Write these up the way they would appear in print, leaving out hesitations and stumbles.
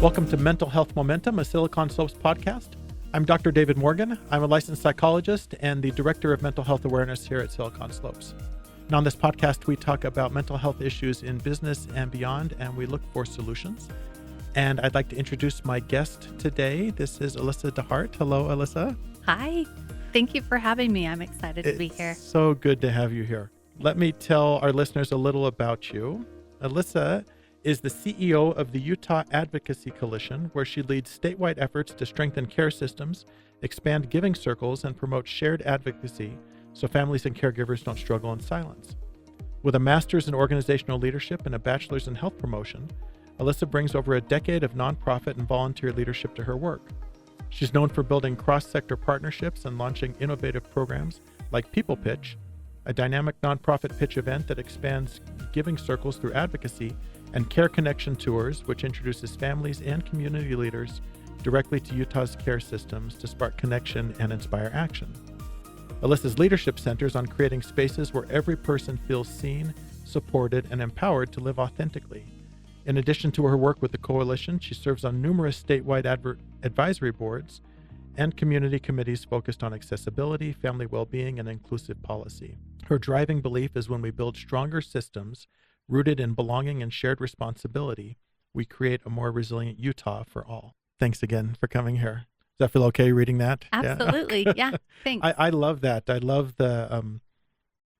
Welcome to Mental Health Momentum, a Silicon Slopes podcast. I'm Dr. David Morgan. I'm a licensed psychologist and the Director of Mental Health Awareness here at Silicon Slopes. And on this podcast, we talk about mental health issues in business and beyond, and we look for solutions. And I'd like to introduce my guest today. This is Alyssa DeHart. Hello, Alyssa. Hi. Thank you for having me. I'm excited to be here. So good to have you here. Let me tell our listeners a little about you. Alyssa is the CEO of the Utah Advocacy Coalition, where she leads statewide efforts to strengthen care systems, expand giving circles, and promote shared advocacy so families and caregivers don't struggle in silence. With a master's in organizational leadership and a bachelor's in health promotion, Alyssa brings over a decade of nonprofit and volunteer leadership to her work. She's known for building cross-sector partnerships and launching innovative programs like People Pitch, a dynamic nonprofit pitch event that expands giving circles through advocacy, and Care Connection Tours, which introduces families and community leaders directly to Utah's care systems to spark connection and inspire action. Alyssa's leadership centers on creating spaces where every person feels seen, supported, and empowered to live authentically. In addition to her work with the coalition, she serves on numerous statewide advisory boards and community committees focused on accessibility, family well-being, and inclusive policy. Her driving belief is when we build stronger systems rooted in belonging and shared responsibility, we create a more resilient Utah for all. Thanks again for coming here. Does that feel okay reading that? Absolutely. Yeah. Thanks. I love that. I love the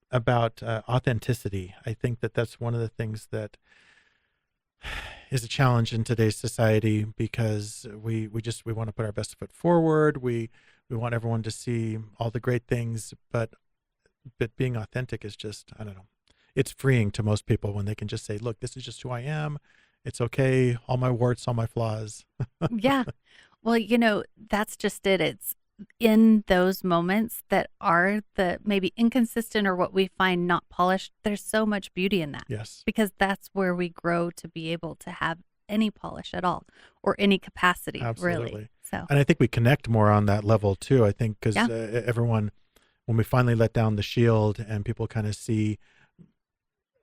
about authenticity. I think that that's one of the things that is a challenge in today's society, because we want to put our best foot forward. We want everyone to see all the great things, but being authentic is just, I don't know. It's freeing to most people when they can just say, look, this is just who I am. It's okay. All my warts, all my flaws. Yeah. Well, that's just it. It's in those moments that are the maybe inconsistent or what we find not polished. There's so much beauty in that. Yes. Because that's where we grow to be able to have any polish at all or any capacity. Absolutely. Really. So. And I think we connect more on that level too. I think because everyone, when we finally let down the shield and people kind of see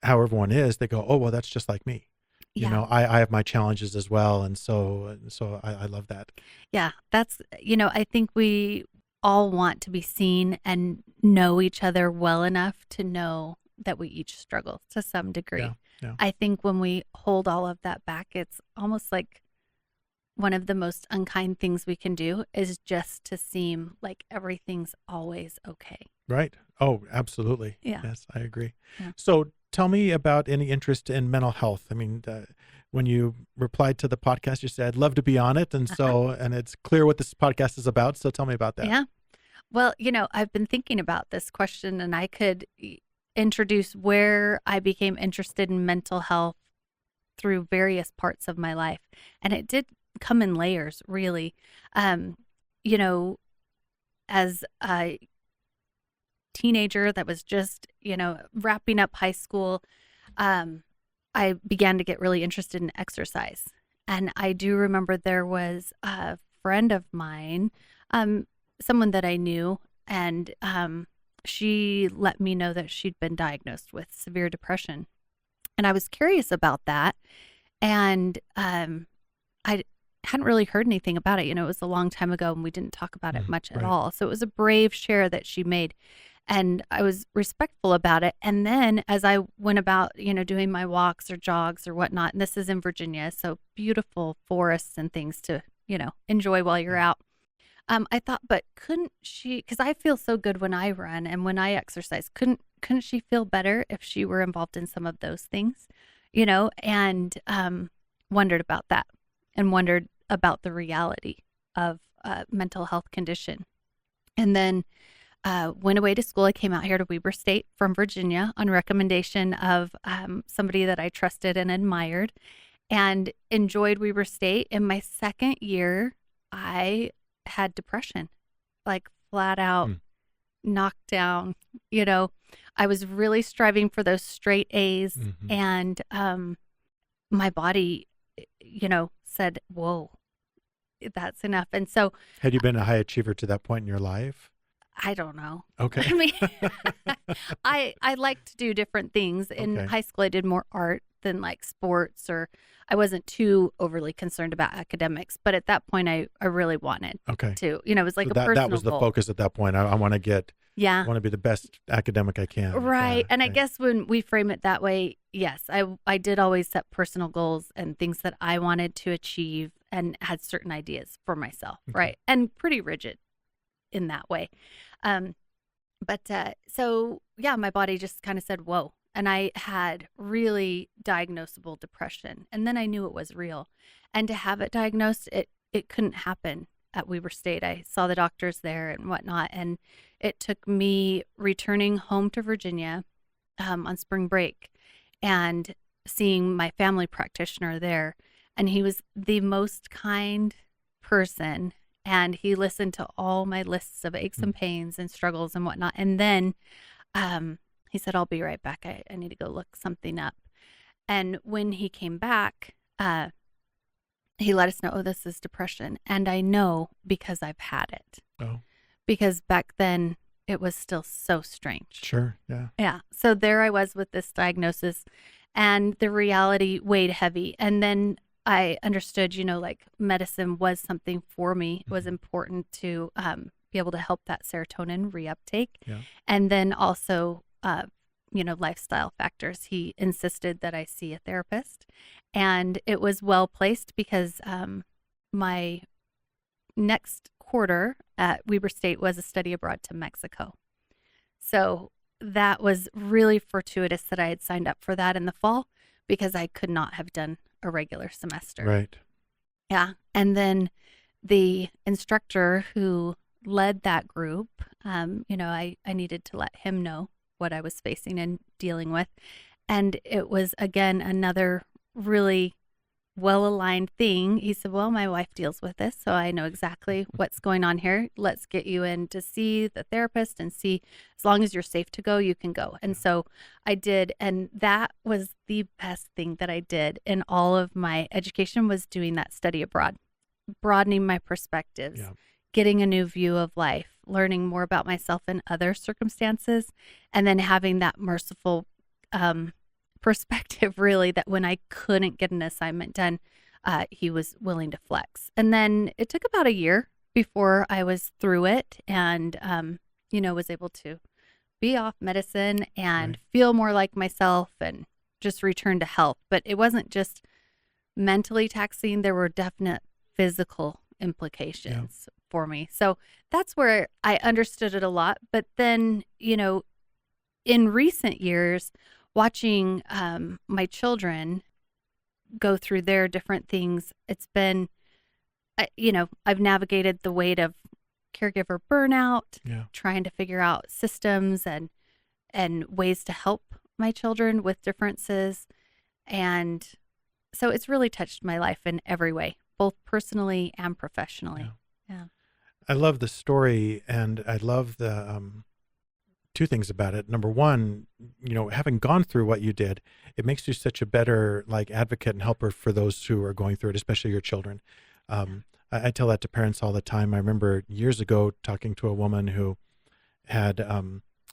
how everyone is, they go, oh, well, that's just like me. Yeah. You know, I have my challenges as well. And so I love that. Yeah, that's, I think we all want to be seen and know each other well enough to know that we each struggle to some degree. Yeah. I think when we hold all of that back, it's almost like one of the most unkind things we can do is just to seem like everything's always okay. Right. Oh, absolutely. Yeah. Yes, I agree. Yeah. So tell me about any interest in mental health. I mean, when you replied to the podcast, you said, I'd love to be on it. And so, and it's clear what this podcast is about. So tell me about that. Yeah. Well, I've been thinking about this question, and I could introduce where I became interested in mental health through various parts of my life. And it did come in layers, really. As a teenager that was just, wrapping up high school, I began to get really interested in exercise. And I do remember there was a friend of mine, someone that I knew, and she let me know that she'd been diagnosed with severe depression. And I was curious about that. And I hadn't really heard anything about it. It was a long time ago, and we didn't talk about it much at all. So it was a brave share that she made. And I was respectful about it. And then as I went about, doing my walks or jogs or whatnot, and this is in Virginia, so beautiful forests and things to, enjoy while you're out. I thought, but couldn't she, because I feel so good when I run and when I exercise, couldn't she feel better if she were involved in some of those things, and wondered about that and wondered about the reality of mental health condition. And then went away to school. I came out here to Weber State from Virginia on recommendation of somebody that I trusted and admired, and enjoyed Weber State. In my second year, I had depression, like flat out knocked down. I was really striving for those straight A's, and my body, said, whoa, that's enough. And so had you been a high achiever to that point in your life? I don't know. Okay. I mean, I like to do different things. In high school, I did more art than like sports, or I wasn't too overly concerned about academics. But at that point, I really wanted Okay. to, it was like So a that personal was the goal. focus at that point. I want to get, I Yeah. want to be the best academic I can. Right. Yeah, And I okay. guess when we frame it that way, yes, I did always set personal goals and things that I wanted to achieve and had certain ideas for myself. Okay. Right. And pretty rigid in that way. So yeah, my body just kind of said, whoa. And I had really diagnosable depression. And then I knew it was real. And to have it diagnosed, it couldn't happen at Weber State. I saw the doctors there and whatnot. And it took me returning home to Virginia on spring break and seeing my family practitioner there. And he was the most kind person. And he listened to all my lists of aches and pains and struggles and whatnot. And then he said, I'll be right back. I need to go look something up. And when he came back, he let us know, oh, this is depression. And I know because I've had it. Oh, Because back then it was still so strange. sure. Yeah. Yeah. So there I was with this diagnosis, and the reality weighed heavy. And then I understood, like medicine was something for me. It was important to be able to help that serotonin reuptake. Yeah. And And then also, lifestyle factors. He insisted that I see a therapist, and it was well placed because my next quarter at Weber State was a study abroad to Mexico. So that was really fortuitous that I had signed up for that in the fall, because I could not have done a regular semester. Right. Yeah. And then the instructor who led that group, I needed to let him know what I was facing and dealing with. And it was, again, another really well-aligned thing. He said, well, my wife deals with this, so I know exactly what's going on here. Let's get you in to see the therapist and see, as long as you're safe to go, you can go. And so I did. And that was the best thing that I did in all of my education, was doing that study abroad, broadening my perspectives, Yeah. getting a new view of life, learning more about myself in other circumstances, and then having that merciful perspective, really, that when I couldn't get an assignment done, he was willing to flex. And then it took about a year before I was through it and, was able to be off medicine and Right. feel more like myself and just return to health. But it wasn't just mentally taxing. There were definite physical implications for me. So that's where I understood it a lot. But then, in recent years, watching my children go through their different things, it's been, I've navigated the weight of caregiver burnout, Yeah. trying to figure out systems and ways to help my children with differences. And so it's really touched my life in every way, both personally and professionally. Yeah. I love the story, and I love the two things about it. Number one, having gone through what you did, it makes you such a better advocate and helper for those who are going through it, especially your children. I tell that to parents all the time. I remember years ago talking to a woman who had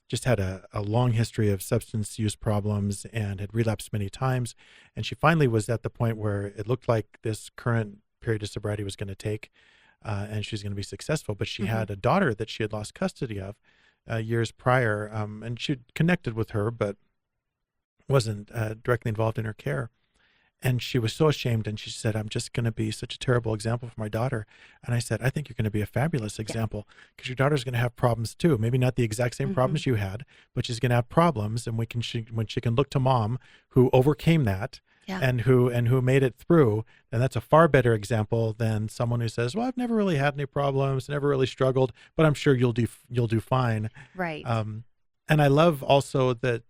just had a long history of substance use problems and had relapsed many times. And she finally was at the point where it looked like this current period of sobriety was going to take, and she was going to be successful. But she had a daughter that she had lost custody of years prior, and she'd connected with her, but wasn't directly involved in her care. And she was so ashamed, and she said, I'm just going to be such a terrible example for my daughter. And I said, I think you're going to be a fabulous example, because your daughter's going to have problems too. Maybe not the exact same problems you had, but she's going to have problems. And when she can look to mom, who overcame that, and who made it through, and that's a far better example than someone who says, well, I've never really had any problems, never really struggled, but I'm sure you'll do fine. Right. And I love also that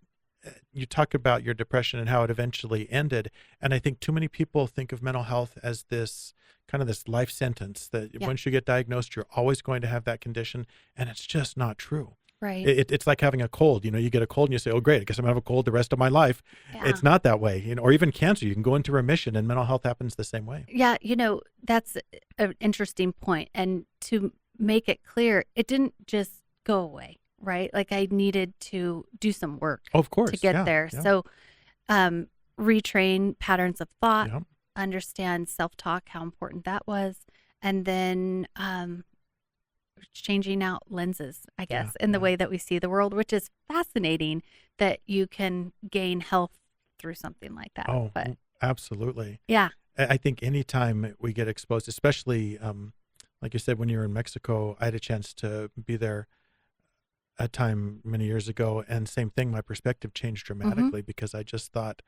you talk about your depression and how it eventually ended. And I think too many people think of mental health as this kind of this life sentence that once you get diagnosed, you're always going to have that condition. And it's just not true. Right. It's like having a cold. You get a cold and you say, oh, great, I guess I'm going to have a cold the rest of my life. Yeah. It's not that way. Or even cancer, you can go into remission, and mental health happens the same way. Yeah. That's an interesting point. And to make it clear, it didn't just go away. Right. Like I needed to do some work Oh, of course. to get there. Yeah. So retrain patterns of thought, Yep. understand self-talk, how important that was, and then changing out lenses, I Yeah. guess, in the Yeah. way that we see the world, which is fascinating that you can gain health through something like that. Oh, But absolutely. yeah. I think anytime we get exposed, especially like you said, when you were in Mexico, I had a chance to be there a time many years ago, and same thing, my perspective changed dramatically because I just thought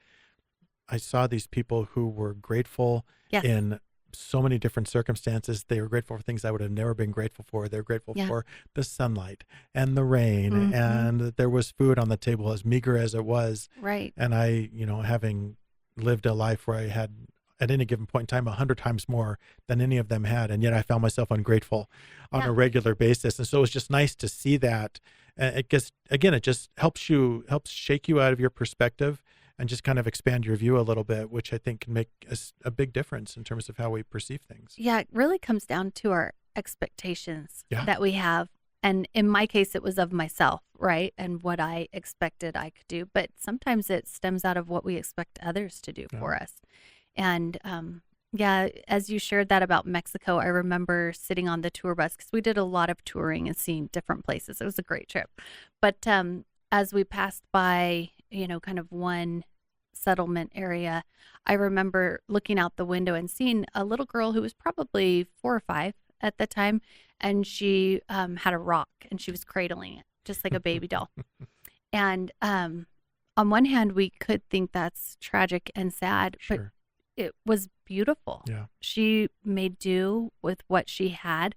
I saw these people who were grateful Yes. in so many different circumstances. They were grateful for things I would have never been grateful for. They're grateful Yeah. for the sunlight and the rain and that there was food on the table, as meager as it was. Right. And I, having lived a life where I had at any given point in time 100 times more than any of them had, and yet I found myself ungrateful on Yeah. a regular basis. And so it was just nice to see that. It gets, again, it just helps shake you out of your perspective and just kind of expand your view a little bit, which I think can make a big difference in terms of how we perceive things. Yeah, it really comes down to our expectations Yeah. that we have. And in my case, it was of myself, right? And what I expected I could do. But sometimes it stems out of what we expect others to do Yeah. for us. And yeah, as you shared that about Mexico, I remember sitting on the tour bus because we did a lot of touring and seeing different places. It was a great trip. But as we passed by, kind of one settlement area, I remember looking out the window and seeing a little girl who was probably 4 or 5 at the time. And she had a rock and she was cradling it just like a baby doll. And on one hand, we could think that's tragic and sad, but Sure. it was beautiful. Yeah. She made do with what she had,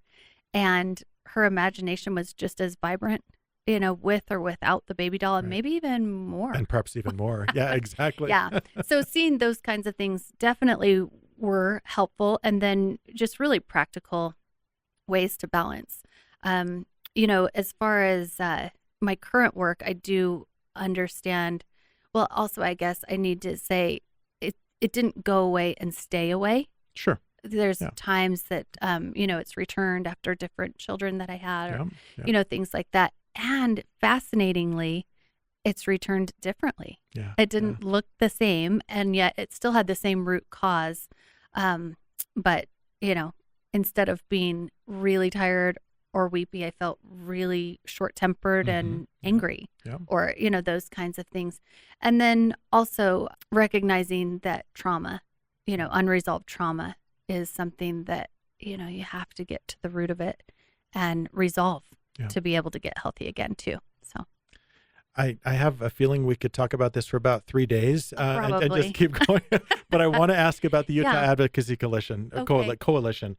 and her imagination was just as vibrant, with or without the baby doll, and Right. maybe even more. And perhaps even more. Yeah, exactly. Yeah. So seeing those kinds of things definitely were helpful, and then just really practical ways to balance. As far as my current work, I do understand. Well, also, I guess I need to say it didn't go away and stay away. Sure. There's Yeah. times that, it's returned after different children that I had, or, Yeah. things like that. And fascinatingly, it's returned differently. Yeah. It didn't look the same, and yet it still had the same root cause. But, instead of being really tired or weepy, I felt really short-tempered and angry, Yeah. or, those kinds of things. And then also recognizing that trauma, unresolved trauma is something that, you have to get to the root of it and resolve to be able to get healthy again too. So I have a feeling we could talk about this for about 3 days and Probably. just keep going. But I want to ask about the Utah Yeah. Advocacy Coalition. Okay. Coalition.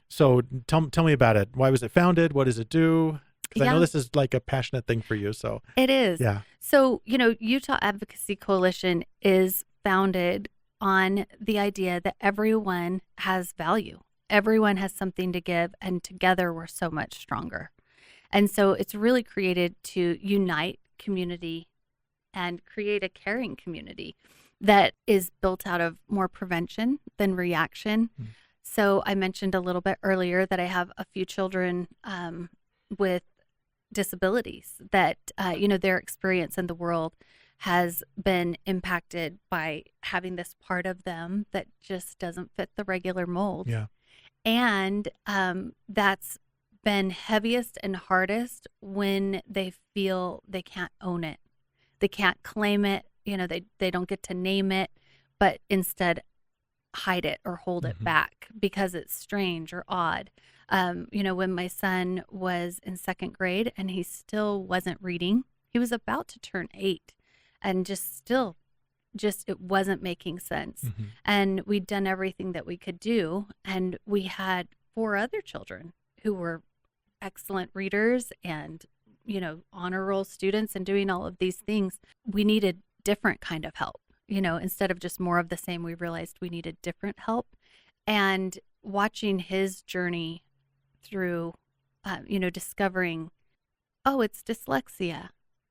So tell me about it. Why was it founded? What does it do? Because I know Yeah. this is like a passionate thing for you. So it is. yeah. So, Utah Advocacy Coalition is founded on the idea that everyone has value. Everyone has something to give, and together we're so much stronger. And so it's really created to unite community and create a caring community that is built out of more prevention than reaction. So I mentioned a little bit earlier that I have a few children with disabilities that, their experience in the world has been impacted by having this part of them that just doesn't fit the regular mold. Yeah. And that's been heaviest and hardest when they feel they can't own it. They can't claim it. They don't get to name it, but instead hide it or hold it back because it's strange or odd. When my son was in 2nd grade and he still wasn't reading, he was about to turn 8 and just it wasn't making sense. And we'd done everything that we could do. And we had 4 other children who were excellent readers and, honor roll students and doing all of these things. We needed different kind of help. Instead of just more of the same, we realized we needed different help. And watching his journey through, discovering, oh, it's dyslexia.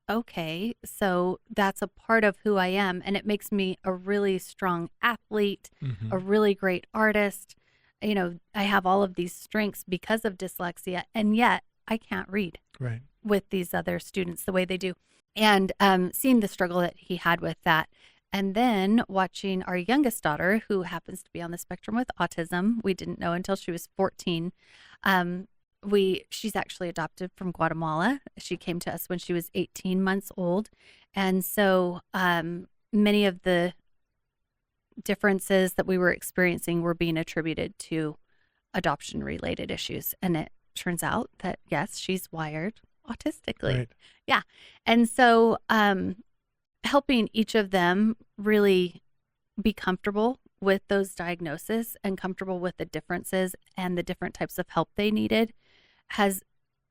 Okay, so that's a part of who I am, and it makes me a really strong athlete, a really great artist. I have all of these strengths because of dyslexia, and yet I can't read Right. with these other students the way they do. And seeing the struggle that he had with that, And then watching our youngest daughter, who happens to be on the spectrum with autism, we didn't know until she was 14. She's actually adopted from Guatemala. She came to us when she was 18 months old. And so many of the differences that we were experiencing were being attributed to adoption related issues. And it turns out that, yes, she's wired autistically. Right. Yeah. And so helping each of them really be comfortable with those diagnoses and comfortable with the differences and the different types of help they needed has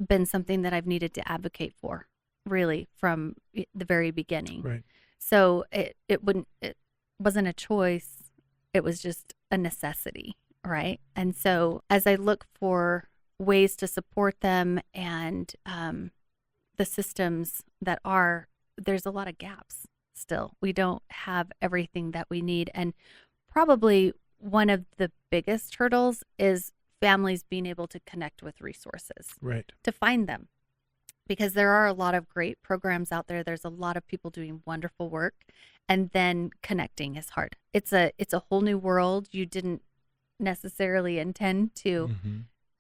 been something that I've needed to advocate for, really, from the very beginning. Right. So it wasn't a choice. It was just a necessity, right? And so as I look for ways to support them and the systems that there's a lot of gaps still. We don't have everything that we need. And probably one of the biggest hurdles is families being able to connect with resources, Right. to find them. Because there are a lot of great programs out there. There's a lot of people doing wonderful work. And then connecting is hard. It's a whole new world you didn't necessarily intend to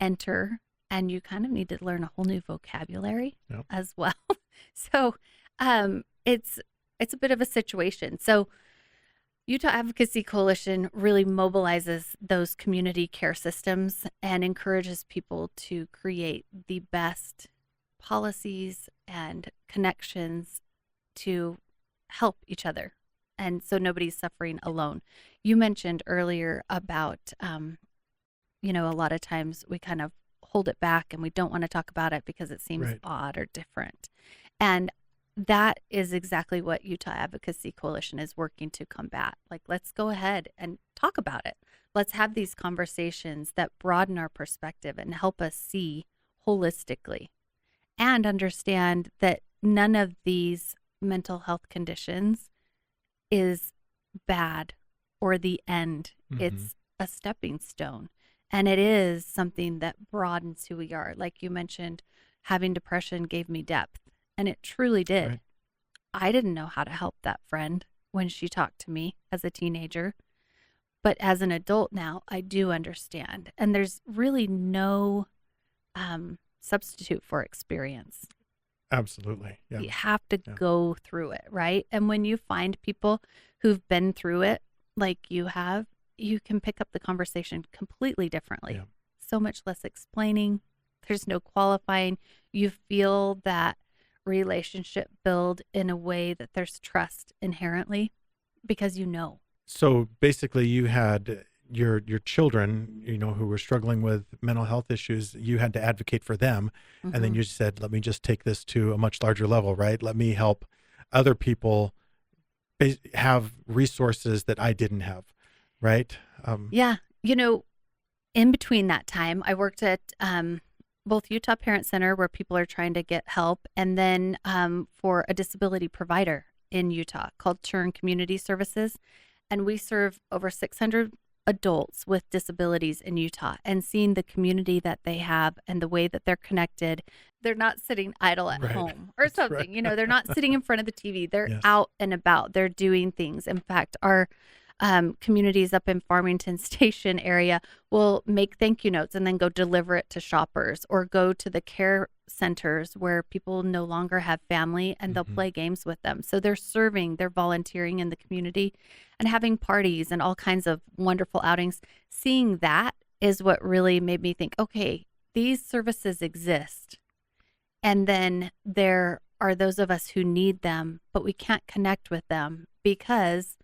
enter. And you kind of need to learn a whole new vocabulary as well. So it's a bit of a situation. So Utah Advocacy Coalition really mobilizes those community care systems and encourages people to create the best policies and connections to help each other. And so nobody's suffering alone. You mentioned earlier about, a lot of times we kind of hold it back and we don't want to talk about it because it seems odd or different. And that is exactly what Utah Advocacy Coalition is working to combat. Like, let's go ahead and talk about it. Let's have these conversations that broaden our perspective and help us see holistically and understand that none of these mental health conditions is bad or the end. It's a stepping stone. And it is something that broadens who we are. Like you mentioned, having depression gave me depth. And it truly did. Right. I didn't know how to help that friend when she talked to me as a teenager. But as an adult now, I do understand. And there's really no substitute for experience. Absolutely. Yeah. You have to go through it, right? And when you find people who've been through it like you have, you can pick up the conversation completely differently. Yeah. So much less explaining. There's no qualifying. You feel that relationship build in a way that there's trust inherently because you know. So basically you had your children, who were struggling with mental health issues, you had to advocate for them. And then you said, let me just take this to a much larger level, right? Let me help other people have resources that I didn't have, right? Yeah. In between that time, I worked at both Utah Parent Center, where people are trying to get help, and then for a disability provider in Utah called Churn Community Services. And we serve over 600 adults with disabilities in Utah, and seeing the community that they have and the way that they're connected. They're not sitting idle at home or something, they're not sitting in front of the TV. They're out and about. They're doing things. In fact, our communities up in Farmington Station area will make thank you notes and then go deliver it to shoppers, or go to the care centers where people no longer have family, and they'll play games with them. So they're volunteering in the community and having parties and all kinds of wonderful outings. Seeing that is what really made me think, okay, these services exist. And then there are those of us who need them, but we can't connect with them because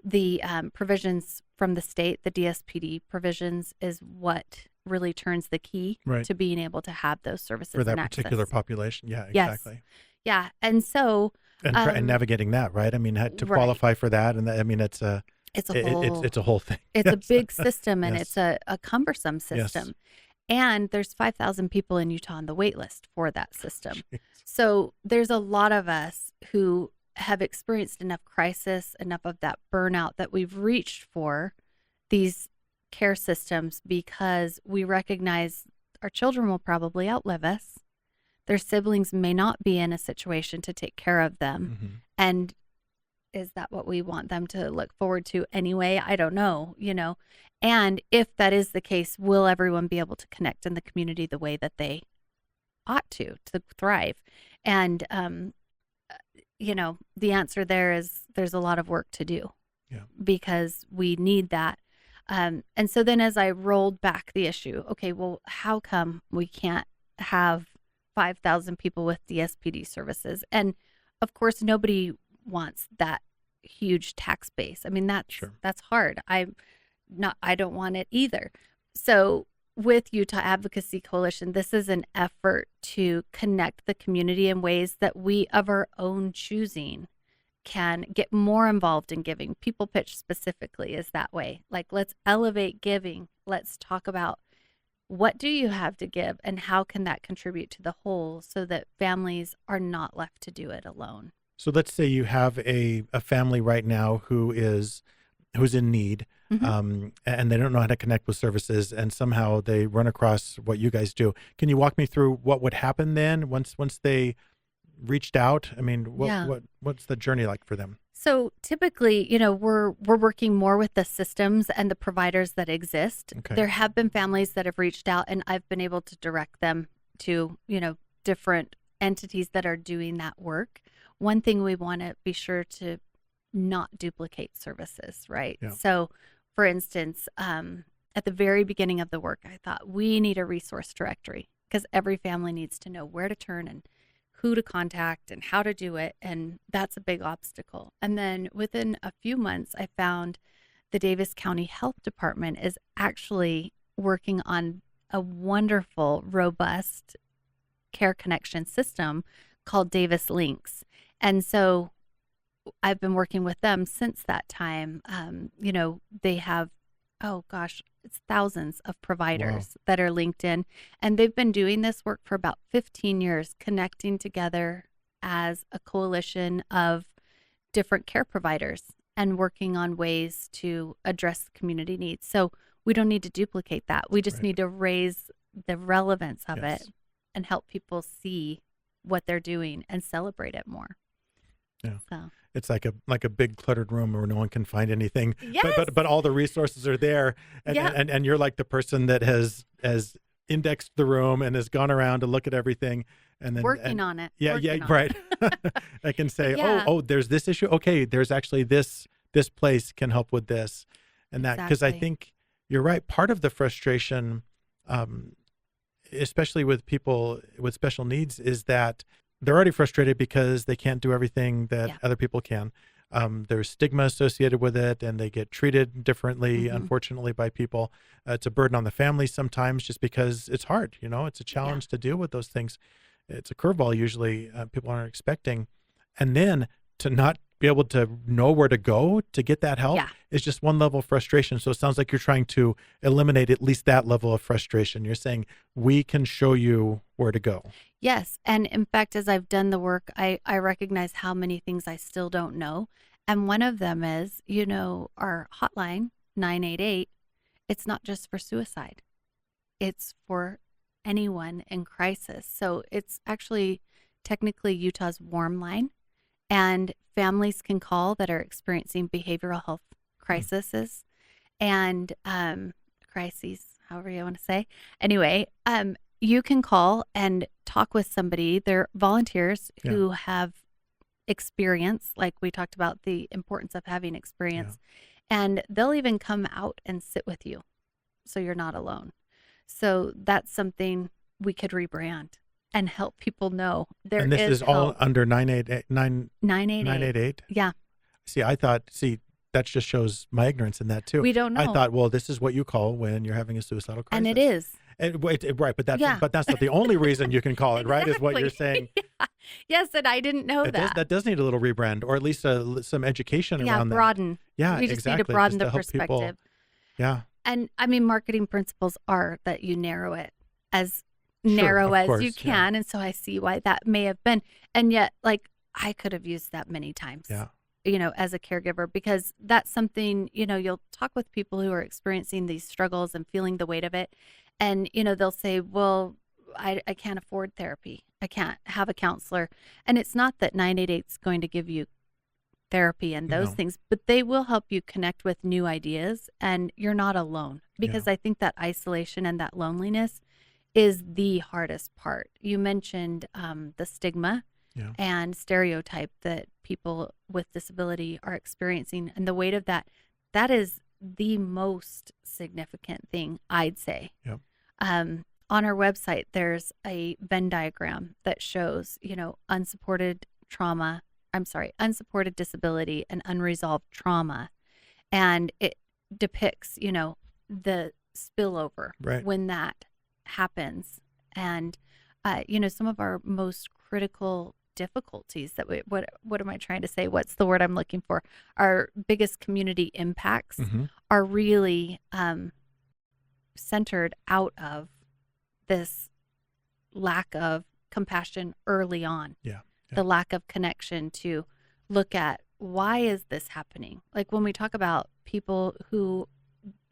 the provisions from the state, the DSPD provisions, is what really turns the key to being able to have those services for that and particular access. Population. Yeah, exactly. Yeah. And so, and navigating that, right? I mean, to qualify for that. And that, I mean, it's a whole thing. It's a big system, and it's a cumbersome system. And there's 5,000 people in Utah on the wait list for that system. Jeez. So there's a lot of us who have experienced enough crisis, enough of that burnout, that we've reached for these care systems because we recognize our children will probably outlive us. Their siblings may not be in a situation to take care of them. And is that what we want them to look forward to anyway? I don't know, And if that is the case, will everyone be able to connect in the community the way that they ought to thrive? And, the answer there is there's a lot of work to do because we need that. And so then as I rolled back the issue, okay, well, how come we can't have 5,000 people with DSPD services? And of course, nobody wants that huge tax base. I mean, that's hard. I don't want it either. So with Utah Advocacy Coalition, this is an effort to connect the community in ways that we of our own choosing can get more involved in giving. People Pitch specifically is that way. Like, let's elevate giving. Let's talk about what do you have to give and how can that contribute to the whole so that families are not left to do it alone. So let's say you have a family right now who's in need, and they don't know how to connect with services, and somehow they run across what you guys do. Can you walk me through what would happen then once they reached out? I mean, what's the journey like for them? So typically, we're working more with the systems and the providers that exist. Okay. There have been families that have reached out, and I've been able to direct them to, different entities that are doing that work. One thing we want to be sure to not duplicate services, right? Yeah. So, for instance, at the very beginning of the work, I thought we need a resource directory because every family needs to know where to turn and who to contact and how to do it. And that's a big obstacle. And then within a few months, I found the Davis County Health Department is actually working on a wonderful, robust care connection system called Davis Links. And so I've been working with them since that time. They have, it's thousands of providers that are linked in, and they've been doing this work for about 15 years, connecting together as a coalition of different care providers and working on ways to address the community needs. So we don't need to duplicate that. We just need to raise the relevance of it and help people see what they're doing and celebrate it more. Yeah. So it's like a big cluttered room where no one can find anything. Yes. But all the resources are there, and you're like the person that has indexed the room and has gone around to look at everything and then working on it. Right. I can say, oh, there's this issue. Okay, there's actually this place can help with this and that, because I think you're right. Part of the frustration, especially with people with special needs, is that they're already frustrated because they can't do everything that other people can. There's stigma associated with it, and they get treated differently, unfortunately, by people. It's a burden on the family sometimes just because it's hard. It's a challenge to deal with those things. It's a curveball usually people aren't expecting. And then to not be able to know where to go to get that help is just one level of frustration. So it sounds like you're trying to eliminate at least that level of frustration. You're saying we can show you where to go. Yes. And in fact, as I've done the work, I recognize how many things I still don't know. And one of them is, our hotline, 988, it's not just for suicide. It's for anyone in crisis. So it's actually technically Utah's warm line. And families can call that are experiencing behavioral health crises and crises, however you want to say. Anyway, you can call and talk with somebody. They're volunteers who have experience, like we talked about the importance of having experience. And they'll even come out and sit with you so you're not alone. So that's something we could rebrand and help people know there is And this is help. all under 988? 988. Yeah. See, that just shows my ignorance in that too. We don't know. I thought, well, this is what you call when you're having a suicidal crisis. And it is. Right, but that's not the only reason you can call it, right? Is what you're saying. Yes, and I didn't know that. That does need a little rebrand, or at least some education around that. Broaden. Yeah, we just exactly. need to broaden just the to help people. perspective. Yeah. And I mean, marketing principles are that you narrow it as Sure, narrow of as course, you can. And so I see why that may have been. And yet, like, I could have used that many times. Yeah. As a caregiver, because that's something, you'll talk with people who are experiencing these struggles and feeling the weight of it. And, they'll say, well, I can't afford therapy. I can't have a counselor. And it's not that 988 is going to give you therapy and those No. things, but they will help you connect with new ideas, and you're not alone, because I think that isolation and that loneliness is the hardest part. You mentioned the stigma Yeah. and stereotype that people with disability are experiencing, and the weight of that. That is the most significant thing, I'd say. Yep. On our website, there's a Venn diagram that shows, unsupported disability and unresolved trauma. And it depicts, the spillover Right. when that happens. And, some of our most critical difficulties that what am I trying to say? What's the word I'm looking for? Our biggest community impacts Mm-hmm. are really centered out of this lack of compassion early on. Yeah. The lack of connection to look at, why is this happening? Like when we talk about people who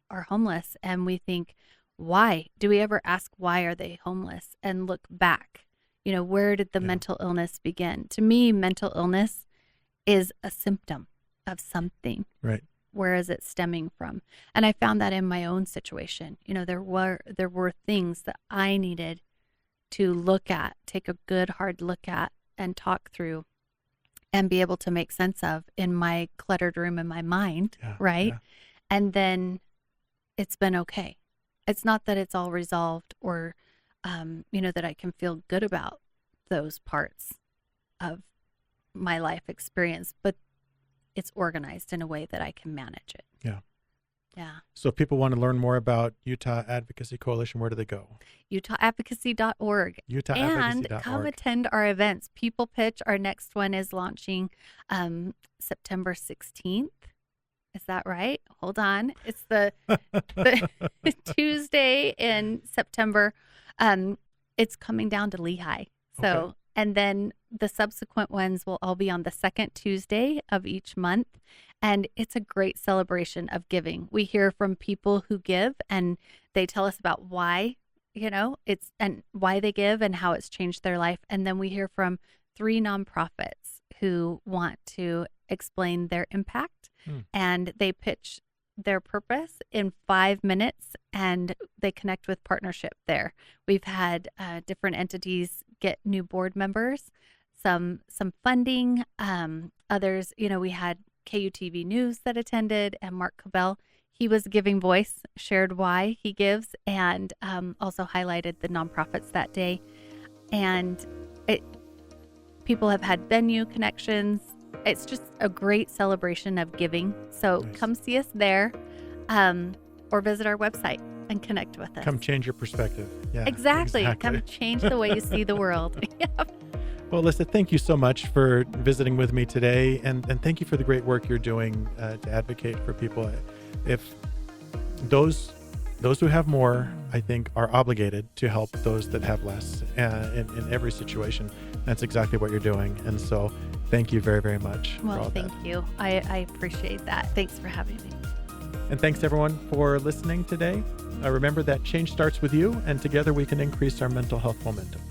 are homeless and we think, why? Do we ever ask, why are they homeless? And look back, where did the mental illness begin? To me, mental illness is a symptom of something. Right. Where is it stemming from? And I found that in my own situation. There were things that I needed to look at, take a good hard look at, and talk through and be able to make sense of in my cluttered room in my mind, right? Yeah. And then it's been okay. It's not that it's all resolved or, that I can feel good about those parts of my life experience, but it's organized in a way that I can manage it. Yeah. Yeah. So if people want to learn more about Utah Advocacy Coalition, where do they go? UtahAdvocacy.org. And UtahAdvocacy.org. come attend our events. People Pitch, our next one is launching September 16th. Is that right? Hold on. It's the Tuesday in September. It's coming down to Lehigh. So, Okay. And then the subsequent ones will all be on the second Tuesday of each month. And it's a great celebration of giving. We hear from people who give, and they tell us about why, and why they give and how it's changed their life. And then we hear from 3 nonprofits who want to explain their impact, and they pitch their purpose in 5 minutes, and they connect with partnership there. We've had different entities get new board members, some funding, others, we had KUTV News that attended, and Mark Cabell, he was giving voice, shared why he gives, and also highlighted the nonprofits that day. And people have had venue connections. It's just a great celebration of giving. So Nice. Come see us there, or visit our website and connect with us. Come change your perspective. Yeah. Exactly. Come change the way you see the world. Yep. Well, Alyssa, thank you so much for visiting with me today, and thank you for the great work you're doing to advocate for people. If those who have more, I think, are obligated to help those that have less in every situation. That's exactly what you're doing. And so thank you very, very much for all Well, that. thank you. I appreciate that. Thanks for having me. And thanks everyone for listening today. Remember that change starts with you, and together we can increase our mental health momentum.